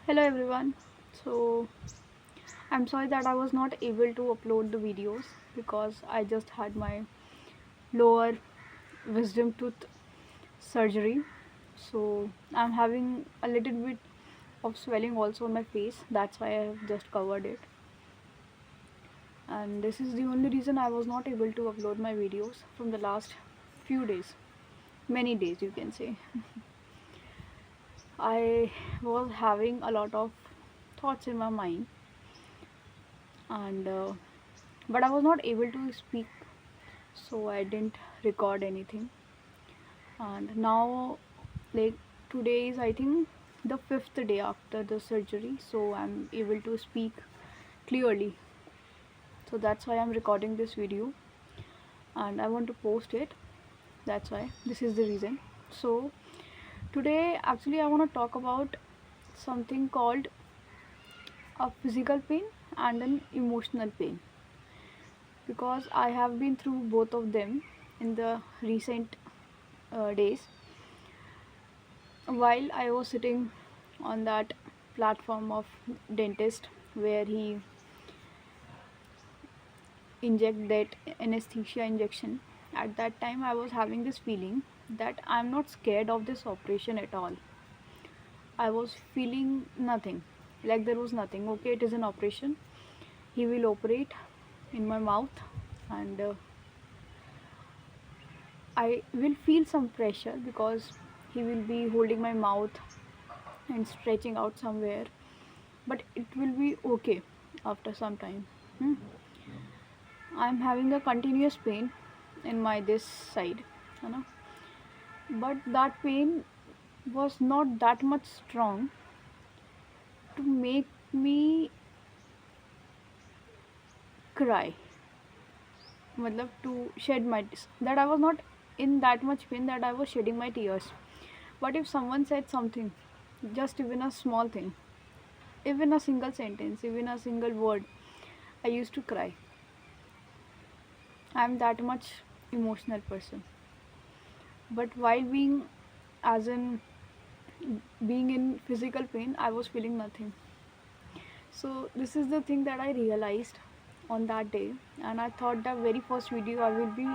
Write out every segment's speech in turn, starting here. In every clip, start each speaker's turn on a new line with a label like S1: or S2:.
S1: Hello everyone. So I'm sorry that I was not able to upload the videos because I just had my lower wisdom tooth surgery. So I'm having a little bit of swelling also on my face. That's why I have just covered it. And this is the only reason I was not able to upload my videos from the last few days. Many days you can say. I was having a lot of thoughts in my mind and but I was not able to speak, so I didn't record anything. And now, like today is I think the fifth day after the surgery, so I'm able to speak clearly. So that's why I'm recording this video and I want to post it. That's why this is the reason. So today, actually, I want to talk about something called a physical pain and an emotional pain because I have been through both of them in the recent days while I was sitting on that platform of dentist where he inject that anesthesia injection. At that time I was having this feeling that I'm not scared of this operation at all. I was feeling nothing, like there was nothing. Okay, it is an operation, he will operate in my mouth and I will feel some pressure because he will be holding my mouth and stretching out somewhere, but it will be okay after some time. Hmm. I'm having a continuous pain in my this side, you know, but that pain was not that much strong to make me cry, matlab to shed my that I was not in that much pain that I was shedding my tears. But if someone said something, just even a small thing, even a single sentence, even a single word, I used to cry. I'm that much emotional person. But while as in being in physical pain, I was feeling nothing. So this is the thing that I realized on that day, and I thought the very first video I will be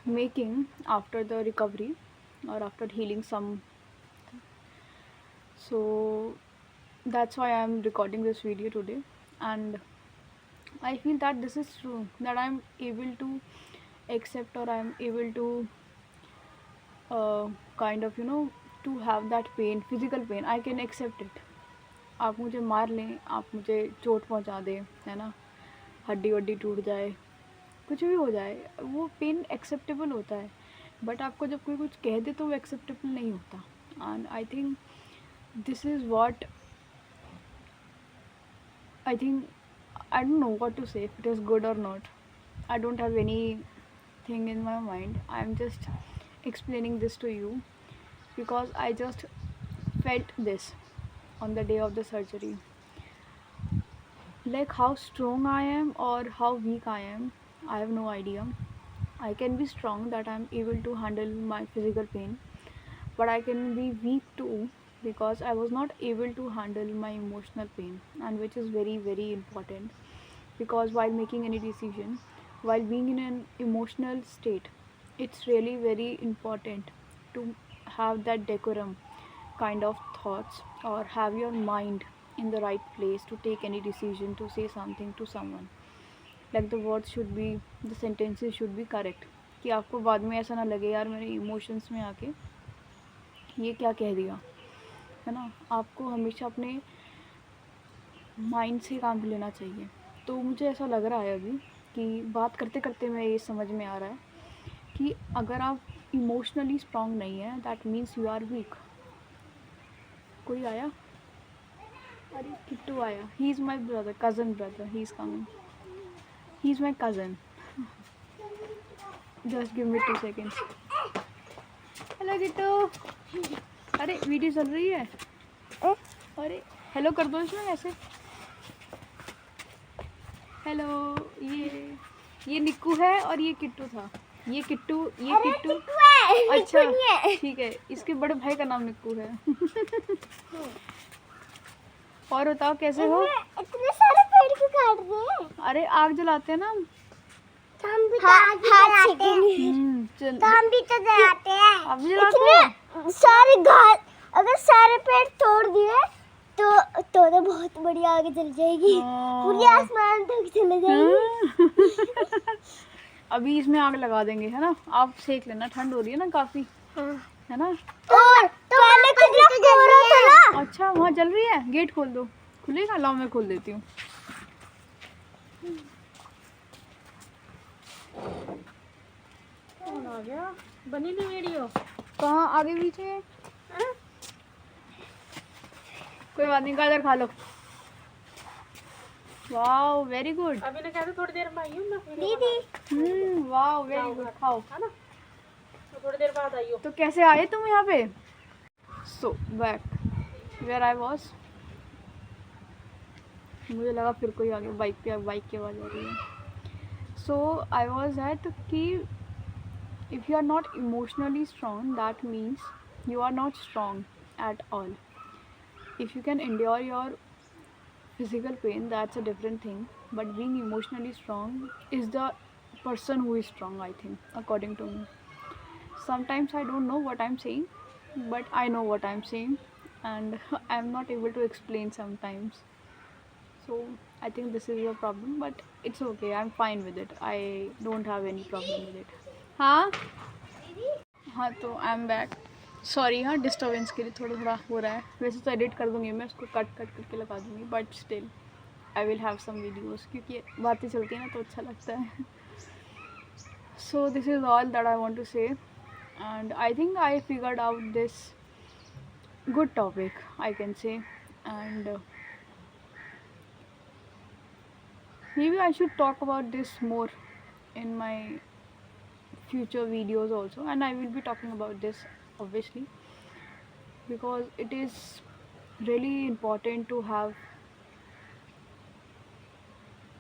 S1: making after the recovery or after healing some. So that's why I'm recording this video today, and I feel that this is true, that I'm able to accept or I'm able to uh, kind of to have that pain, physical pain. I can accept it. आप मुझे मार लें, आप मुझे चोट पहुंचा दें, है ना, हड्डी वड्डी टूट जाए, कुछ भी हो जाए, वो पेन एक्सेप्टेबल होता है. बट आपको जब कोई कुछ कह दे तो वो एक्सेप्टेबल नहीं होता. And I think this is what I think. I don't know what to say, if it is good or not. I don't have anything in my mind. I'm just explaining this to you because I just felt this on the day of the surgery. Like how strong I am or how weak I am, I have no idea. I can be strong that I'm able to handle my physical pain, but I can be weak too because I was not able to handle my emotional pain, and which is very, very important because while making any decision, while being in an emotional state, it's really very important to have that decorum kind of thoughts or have your mind in the right place to take any decision, to say something to someone. Like the words should be, the sentences should be correct, कि आपको बाद में ऐसा ना लगे यार मेरे emotions में आके ये क्या कह दिया, है ना. आपको हमेशा अपने माइंड से काम लेना चाहिए. तो मुझे ऐसा लग रहा है अभी कि बात करते करते मैं ये समझ में आ रहा है कि अगर आप इमोशनली स्ट्रांग नहीं है, that means you are weak. कोई आया, अरे किट्टू आया. He is my brother, cousin brother, he is coming, he is my cousin. Just give me 2 seconds. Hello Kittu. अरे वीडियो चल रही है. अरे हेलो कर दो इसमें ऐसे. हेलो. ये निक्कू है और ये किट्टू था. ये किट्टू अच्छा ठीक है, इसके बड़े भाई का नाम निक्कू है. और बताओ कैसे हो?
S2: इतने सारे पेड़ क्यों काट रहे हैं?
S1: अरे आग जलाते हैं ना हम।
S2: हम भी तो आग जलाते हैं।
S1: चल
S2: तो हम भी तो जलाते हैं।
S1: आप भी जलाते हो?
S2: इतने सारे घास, अगर सारे पेड़ तोड़ दिए तो बहुत बड़ी आग जल जाएगी, पूरी आसमान तक चले जाएगी।
S1: अभी इसमें आग लगा देंगे, है ना? आप सेक लेना, ठंड हो रही है ना काफी, है ना?
S2: और तो पहले कितना कोहरा था ना।
S1: अच्छा वहाँ जल रही है, गेट खोल दो। खुलेगा? लाओ मैं खोल देती हूँ।
S3: कौन आ गया? बनी नहीं वीडियो?
S1: कहाँ आगे पीछे? कोई बात नहीं, गाजर खा लो। Wow very good.
S3: अभी ने कहते थोड़ी देर में आई हूँ मैं
S2: दीदी।
S1: वाओ वेरी गुड, खाओ।
S3: है ना, तो थोड़ी देर बाद आई हो।
S1: तो कैसे आए तुम यहाँ पे? So back where I was. मुझे लगा फिर कोई आगे बाइक की आवाज़ आ रही है। सो आई वॉज एट कि if you are not emotionally strong that means you are not strong at all. If you can endure your physical pain, that's a different thing, but being emotionally strong is the person who is strong, I think, according to me. Sometimes I don't know what I'm saying, but I know what I'm saying, and I'm not able to explain sometimes. So I think this is a problem, but it's okay, I'm fine with it. I don't have any problem with it. हाँ तो I am back. Sorry हाँ, disturbance के लिए थोड़ा हो रहा है. वैसे तो एडिट कर दूँगी मैं, उसको कट करके लगा दूँगी, but still I will have some videos, क्योंकि बातें चलती हैं ना तो अच्छा लगता है. So this is all that I want to say, and I think I figured out this good topic, I can say, and maybe I should talk about this more in my future videos also, and I will be talking about this obviously, because it is really important to have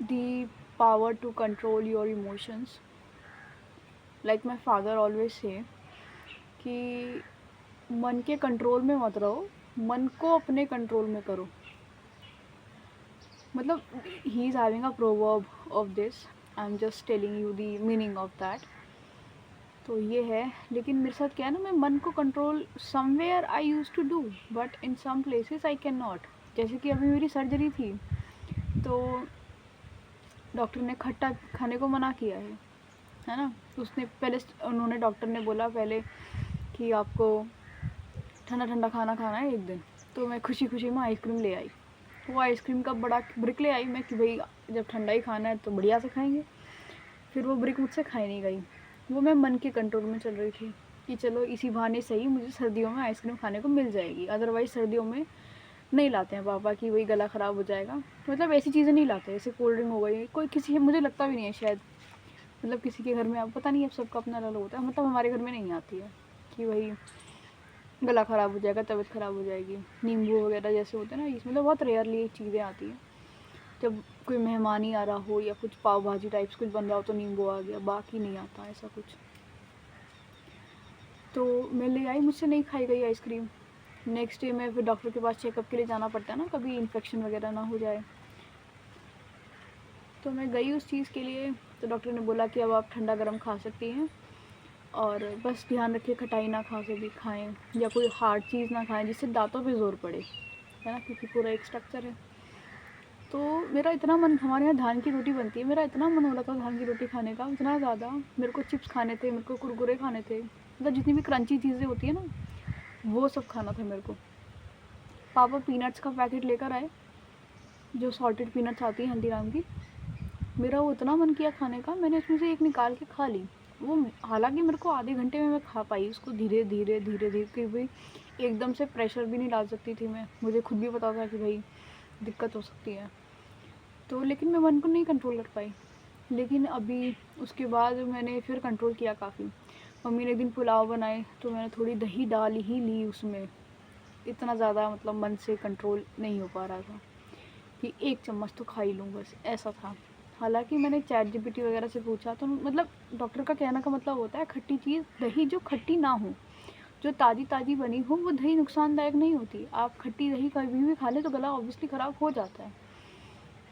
S1: the power to control your emotions. Like my father always say कि मन के control में मत रहो, मन को अपने control में करो. मतलब he is having a proverb of this, I am just telling you the meaning of that. तो ये है, लेकिन मेरे साथ क्या है ना, मैं मन को control somewhere I use to do, but in some places I can not. जैसे कि अभी मेरी सर्जरी थी तो डॉक्टर ने खट्टा खाने को मना किया है ना. उसने पहले उन्होंने डॉक्टर ने बोला पहले कि आपको ठंडा ठंडा खाना खाना है एक दिन. तो मैं खुशी खुशी में आइसक्रीम ले आई. वो आइसक्रीम का बड़ा ब्रिक ले आई मैं कि भाई जब ठंडा ही खाना है तो बढ़िया से खाएंगे. फिर वो ब्रिक मुझसे खाई नहीं गई. वो मैं मन के कंट्रोल में चल रही थी कि चलो इसी बहाने सही मुझे सर्दियों में आइसक्रीम खाने को मिल जाएगी. अदरवाइज़ सर्दियों में नहीं लाते हैं पापा कि वही गला ख़राब हो जाएगा. मतलब ऐसी चीज़ें नहीं लाते, जैसे कोल्ड ड्रिंक हो गई. कोई किसी, मुझे लगता भी नहीं है शायद, मतलब किसी के घर में, अब पता नहीं, अब सबका अपना अलग होता है. मतलब हमारे घर में नहीं आती है कि वही गला ख़राब हो जाएगा, तबीयत ख़राब हो जाएगी. नींबू वगैरह जैसे होते हैं ना, इसमें तो बहुत रेयरली चीज़ें आती हैं. जब कोई मेहमान ही आ रहा हो या कुछ पाव भाजी टाइप्स कुछ बन रहा हो तो नींबू आ गया, बाकी नहीं आता ऐसा कुछ. तो मैं ले आई, मुझसे नहीं खाई गई आइसक्रीम. नेक्स्ट डे मैं फिर डॉक्टर के पास चेकअप के लिए जाना पड़ता है ना, कभी इन्फेक्शन वगैरह ना हो जाए. तो मैं गई उस चीज़ के लिए. तो डॉक्टर ने बोला कि अब आप ठंडा गर्म खा सकती हैं, और बस ध्यान रखिए खटाई ना खा से भी खाएं, या कोई हार्ड चीज़ ना खाएं जिससे दांतों पे ज़ोर पड़े, है ना, क्योंकि पूरा एक स्ट्रक्चर है. तो मेरा इतना मन, हमारे यहाँ धान की रोटी बनती है, मेरा इतना मन हो रहा था धान की रोटी खाने का, इतना ज़्यादा. मेरे को चिप्स खाने थे, मेरे को कुरकुरे खाने थे, मतलब जितनी भी क्रंची चीज़ें होती है ना वो सब खाना था मेरे को. पापा पीनट्स का पैकेट लेकर आए, जो सॉल्टेड पीनट्स आती है हल्दीराम की. मेरा वो इतना मन किया खाने का, मैंने उसमें से एक निकाल के खा ली. वो हालांकि मेरे को आधे घंटे में मैं खा पाई उसको, धीरे धीरे धीरे धीरे, कि भाई एकदम से प्रेशर भी नहीं डाल सकती थी मैं. मुझे खुद भी पता था कि भाई दिक्कत हो सकती है. तो लेकिन मैं मन को नहीं कंट्रोल कर पाई. लेकिन अभी उसके बाद मैंने फिर कंट्रोल किया काफ़ी. मम्मी ने एक दिन पुलाव बनाए तो मैंने थोड़ी दही डाल ही ली उसमें. इतना ज़्यादा मतलब मन से कंट्रोल नहीं हो पा रहा था कि एक चम्मच तो खा ही लूँ बस, ऐसा था. हालांकि मैंने ChatGPT वगैरह से पूछा तो मतलब डॉक्टर का कहने का मतलब होता है खट्टी चीज़, दही जो खट्टी ना हो जो ताज़ी ताज़ी बनी हो वो दही नुकसानदायक नहीं होती। आप खट्टी दही कभी भी खा लें तो गला ऑब्वियसली ख़राब हो जाता है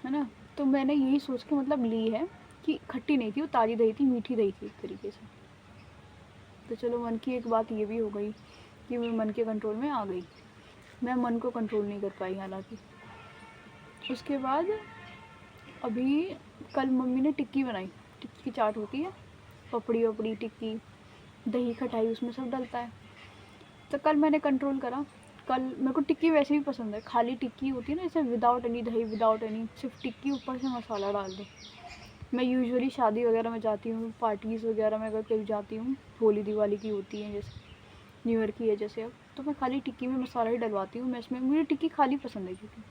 S1: ना। तो मैंने यही सोच के मतलब ली है कि खट्टी नहीं थी, वो ताज़ी दही थी, मीठी दही थी एक तरीके से। तो चलो मन की एक बात ये भी हो गई कि मैं मन के कंट्रोल में आ गई। मैं मन को कंट्रोल नहीं कर पाई हालांकि। उसके बाद अभी कल मम्मी ने टिक्की बनाई। टिक्की की चाट होती है, पपड़ी वपड़ी टिक्की, दही खटाई उसमें सब डलता है। तो कल मैंने कंट्रोल करा। कल मेरे को टिक्की वैसे भी पसंद है, खाली टिक्की होती है ना, जैसे विदाउट एनी दही, विदाउट एनी, सिर्फ टिक्की, ऊपर से मसाला डाल दो। मैं यूजुअली शादी वगैरह में जाती हूँ, पार्टीज़ वगैरह में अगर कहीं जाती हूँ, होली दिवाली की होती है जैसे, न्यू ईयर की है जैसे अब, तो मैं खाली टिक्की में मसाला ही डलवाती हूँ। मैं इसमें, मुझे टिक्की खाली पसंद है क्योंकि।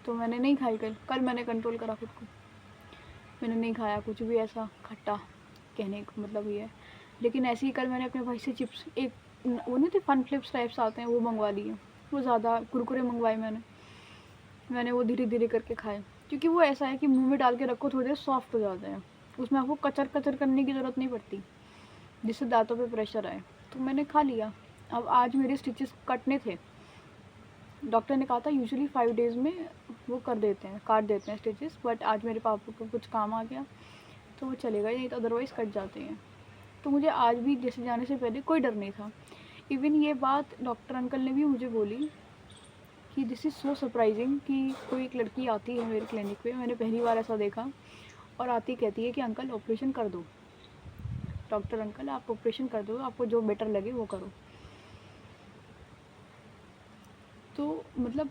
S1: तो मैंने नहीं खाई कल मैंने कंट्रोल करा खुद को। मैंने नहीं खाया कुछ भी ऐसा खट्टा, कहने का मतलब ये है। लेकिन ऐसे ही कल मैंने अपने भाई से चिप्स, एक वो नहीं थे फन फ्लिप्स टाइप्स आते हैं, वो मंगवा लिए। वो ज़्यादा कुरकुरे मंगवाए मैंने वो धीरे धीरे करके खाए, क्योंकि वो ऐसा है कि मुंह में डाल के रखो थोड़ी देर सॉफ्ट हो जाते हैं। उसमें आपको कचर कचर करने की ज़रूरत नहीं पड़ती जिससे दांतों पे प्रेशर आए। तो मैंने खा लिया। अब आज मेरे स्टिचेस कटने थे। डॉक्टर ने कहा था यूजुअली 5 डेज़ में वो कर देते हैं, काट देते हैं स्टिचेस, बट आज मेरे पापा को कुछ काम आ गया तो वो चलेगा, नहीं तो अदरवाइज़ कट जाते हैं। तो मुझे आज भी जैसे जाने से पहले कोई डर नहीं था। इवन ये बात डॉक्टर अंकल ने भी मुझे बोली कि दिस इज़ सो सरप्राइजिंग कि कोई एक लड़की आती है मेरे क्लिनिक पे, मैंने पहली बार ऐसा देखा, और आती कहती है कि अंकल ऑपरेशन कर दो, डॉक्टर अंकल आप ऑपरेशन कर दो, आपको जो बेटर लगे वो करो। तो मतलब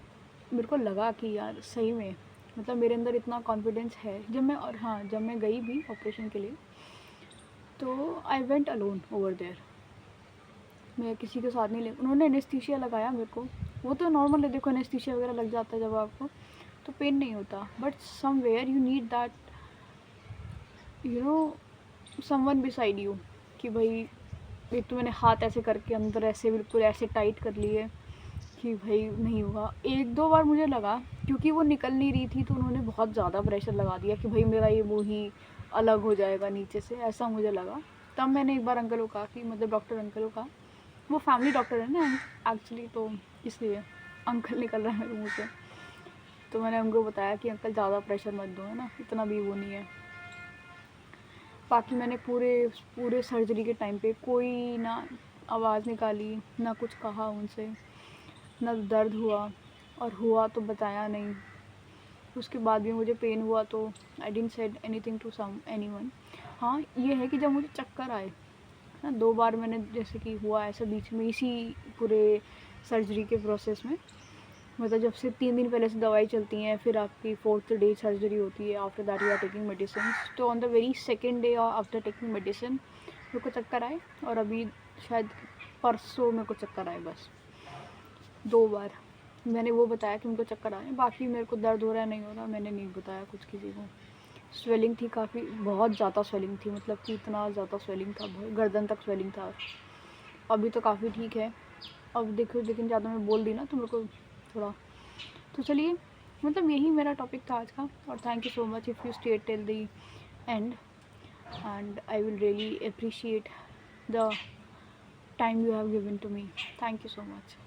S1: मेरे को लगा कि यार सही में, मतलब मेरे अंदर इतना कॉन्फिडेंस है जब मैं, और हाँ जब मैं गई भी ऑपरेशन के लिए तो I went alone over there. मैं किसी के साथ नहीं ले, उन्होंने एनेस्थीसिया लगाया मेरे को। वो तो नॉर्मल है, देखो एनेस्थीसिया वगैरह लग जाता है जब आपको तो पेन नहीं होता, but somewhere you need that you know someone beside you, कि भाई एक तो मैंने हाथ ऐसे करके अंदर ऐसे बिल्कुल ऐसे टाइट कर लिए कि भाई नहीं हुआ। 1-2 बार मुझे लगा, क्योंकि वो निकल नहीं रही थी तो उन्होंने बहुत ज़्यादा प्रेशर लगा दिया कि भाई मेरा ये मुँह ही अलग हो जाएगा नीचे से, ऐसा मुझे लगा। तब मैंने एक बार अंकल को कहा कि मतलब डॉक्टर अंकल को कहा, वो फैमिली डॉक्टर है ना एक्चुअली, तो इसलिए अंकल निकल रहा है मेरे मुँह से। तो मैंने उनको बताया कि अंकल ज़्यादा प्रेशर मत दो, है ना, इतना भी वो नहीं है। बाकी मैंने पूरे सर्जरी के टाइम पे कोई ना आवाज़ निकाली, ना कुछ कहा उनसे, ना दर्द हुआ, और हुआ तो बताया नहीं। उसके बाद भी मुझे पेन हुआ तो I didn't said anything to anyone. हाँ ये है कि जब मुझे चक्कर आए ना, 2 बार मैंने जैसे कि हुआ ऐसा बीच में इसी पूरे सर्जरी के प्रोसेस में, मतलब जब से 3 दिन पहले से दवाई चलती हैं, फिर आपकी 4th डे सर्जरी होती है, after that you are taking medicine. तो on the very 2nd day after taking medicine मेरे को चक्कर आए, और अभी शायद परसों मेरे को चक्कर आए, बस 2 बार। मैंने वो बताया कि मेरे को चक्कर आए, बाकी मेरे को दर्द हो रहा है नहीं हो रहा मैंने नहीं बताया कुछ किसी को। स्वेलिंग थी काफ़ी, बहुत ज़्यादा स्वेलिंग थी, मतलब कि इतना ज़्यादा स्वेलिंग था, गर्दन तक स्वेलिंग था। अभी तो काफ़ी ठीक है, अब देखो, लेकिन ज़्यादा मैं बोल दी ना तो मेरे को थोड़ा। तो चलिए, मतलब यही मेरा टॉपिक था आज का, और thank you so much if you stay till the end, and I will really appreciate the time you have given to me. Thank you so much.